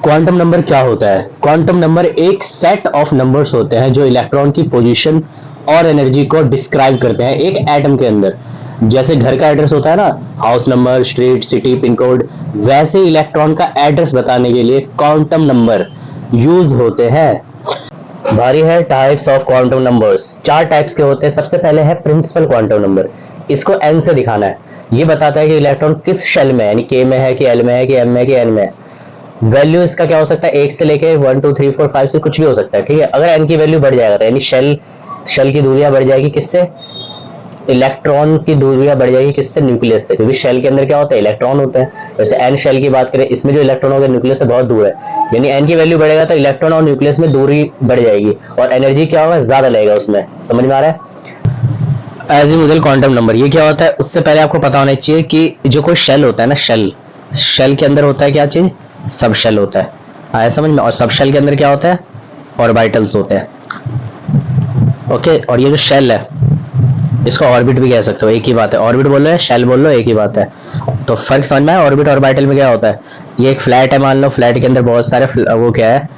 Quantum number क्या होता है? क्वांटम नंबर एक सेट ऑफ नंबर्स होते हैं जो इलेक्ट्रॉन की पोजीशन और एनर्जी को डिस्क्राइब करते हैं एक एटम के अंदर। जैसे घर का एड्रेस होता है ना, house number, street, city, pin code, वैसे इलेक्ट्रॉन का एड्रेस बताने के लिए क्वांटम नंबर यूज होते हैं। बारी है टाइप्स ऑफ क्वांटम नंबर्स। चार टाइप्स के होते हैं। सबसे पहले है प्रिंसिपल क्वांटम नंबर। इसको एन से दिखाना है। ये बताता है कि इलेक्ट्रॉन किस शेल में है, यानी के में है कि एल में है कि एम में है कि एन में है। वैल्यू इसका क्या हो सकता है, एक से लेके 1 2 3 4 5 से कुछ भी हो सकता है। ठीक है, अगर एन की वैल्यू बढ़ जाएगा तो यानी शेल की दूरियां बढ़ जाएगी। किससे? इलेक्ट्रॉन की दूरियां बढ़ जाएगी। किससे? न्यूक्लियस से, क्योंकि शेल के अंदर क्या होता है, इलेक्ट्रॉन होते हैं। जैसे एन शेल की बात करें, इसमें जो इलेक्ट्रॉन होगा न्यूक्लियस से बहुत दूर है, यानी एन की वैल्यू बढ़ेगा तो इलेक्ट्रॉन और न्यूक्लियस में दूरी बढ़ जाएगी और एनर्जी क्या होगा, ज्यादा लगेगा उसमें। समझ में आ रहा है? एजीमुथल क्वांटम नंबर ये क्या होता है, उससे पहले आपको पता होना चाहिए कि जो कोई शेल होता है ना, शेल के अंदर होता है क्या चीज, सब शेल होता है। आया समझ में? और सब शेल के अंदर क्या होता है, ऑर्बिटल्स होते हैं। ओके, और ये जो शेल है इसको ऑर्बिट भी कह सकते हो, एक ही बात है। ऑर्बिट बोल रहे हैं, शेल बोल लो, एक ही बात है। तो फर्क समझ में आया? ऑर्बिट और ऑर्बिटल में क्या होता है, ये एक फ्लैट है मान लो, फ्लैट के अंदर बहुत सारे वो क्या है,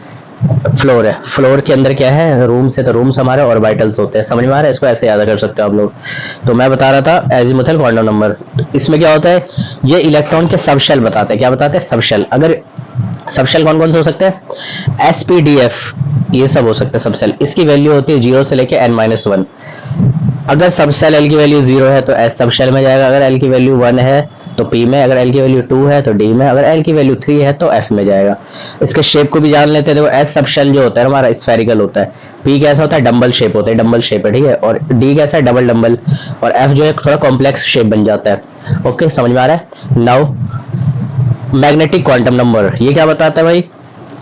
फ्लोर है। फ्लोर के अंदर क्या है, रूम्स है, तो रूम्स हमारे ऑर्बिटल्स होते हैं। समझ में आ रहा है? इसको ऐसे याद कर सकते हो आप लोग। तो मैं बता रहा था एजीमुथल क्वांटम नंबर। इसमें क्या होता है, ये इलेक्ट्रॉन के सब शेल बताते हैं। क्या बताते हैं? सब शेल। अगर सब शेल कौन कौन से हो सकते हैं, एसपीडीएफ, ये सब हो सकते हैं सब शेल। इसकी वैल्यू होती है 0 से लेके n-1। अगर सब शेल एल की वैल्यू 0 है तो एस सब शेल में जाएगा, अगर एल की वैल्यू 1 है तो पी में, अगर एल की वैल्यू 2 है तो डी में, अगर एल की वैल्यू 3 है तो एफ में जाएगा। इसके शेप को भी जान लेते हैं। देखो एस सब शेल जो होता है हमारा स्फेरिकल होता है, पी कैसा होता है, डम्बल शेप होता है, डम्बल शेप है। ठीक है, और डी कैसा है, डबल डम्बल, और एफ जो है थोड़ा कॉम्प्लेक्स शेप बन जाता है। ओके, समझ में आ रहा है? नाउ मैग्नेटिक क्वांटम नंबर ये क्या बताता है भाई,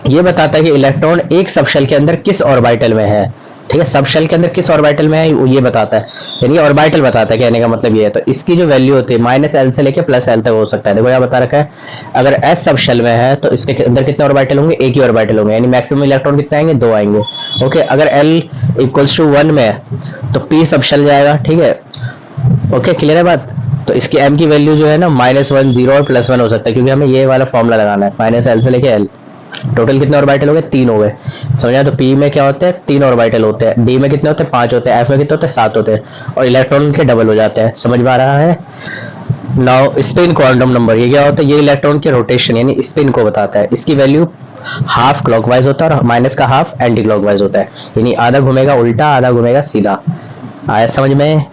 ये बताता है कि इलेक्ट्रॉन एक सब शेल के अंदर किस ऑर्बिटल में है। ठीक है, सब शेल के अंदर किस ऑर्बिटल में है ये बताता है, यानी ऑर्बिटल बताता है। कहने का मतलब ये है। तो इसकी जो वैल्यू होती है -L से लेके +L तक हो सकता है। देखो यहाँ बता रखा है, अगर S सब शेल में है तो इसके अंदर कितने ऑर्बिटल होंगे, एक ही ऑर्बिटल होंगे, यानी मैक्सिमम इलेक्ट्रॉन कितने आएंगे, 2 आएंगे। ओके, अगर L = 1 में है तो P सब शेल जाएगा। ठीक है, ओके, क्लियर है बात? तो इसकी m की वैल्यू जो है ना -1 0 और +1 हो सकता है, क्योंकि हमें ये वाला फॉर्मूला लगाना है। -L से लेके L टोटल कितने ऑर्बिटल हो गए, 3 हो गए। समझा? तो P में क्या होते हैं, 3 ऑर्बिटल होते हैं, D में कितने होते हैं, 5 होते हैं, F में कितने होते हैं, 7 होते हैं, और इलेक्ट्रॉन के डबल हो जाते हैं। समझ में आ रहा है? नाउ स्पिन क्वांटम नंबर ये क्या होता है, ये इलेक्ट्रॉन के रोटेशन यानी स्पिन को बताता है। इसकी वैल्यू हाफ क्लॉकवाइज होता है और माइनस का हाफ एंटी क्लॉकवाइज होता है, यानी आधा घूमेगा उल्टा, आधा घूमेगा सीधा। आया समझ में?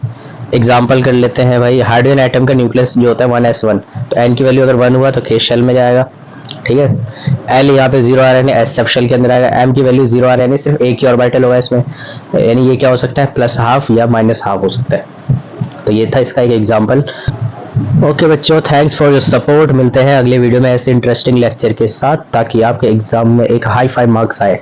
एग्जाम्पल कर लेते हैं भाई। हाइड्रोजन एटम का न्यूक्लियस जो होता है 1s1, तो n की वैल्यू अगर 1 हुआ तो K शेल में जाएगा। ठीक है, L यहाँ पे 0 आ रहा है, S सब शेल के अंदर आएगा। M की वैल्यू 0 आ रहा है, सिर्फ एक ही ऑर्बिटल होगा इसमें, यानी ये क्या हो सकता है, +½ या -½ हो सकता है। तो ये था इसका एक एग्जाम्पल। ओके बच्चों, थैंक्स फॉर योर सपोर्ट। मिलते हैं अगले वीडियो में ऐसे इंटरेस्टिंग लेक्चर के साथ, ताकि आपके एग्जाम में एक हाई फाई मार्क्स आए।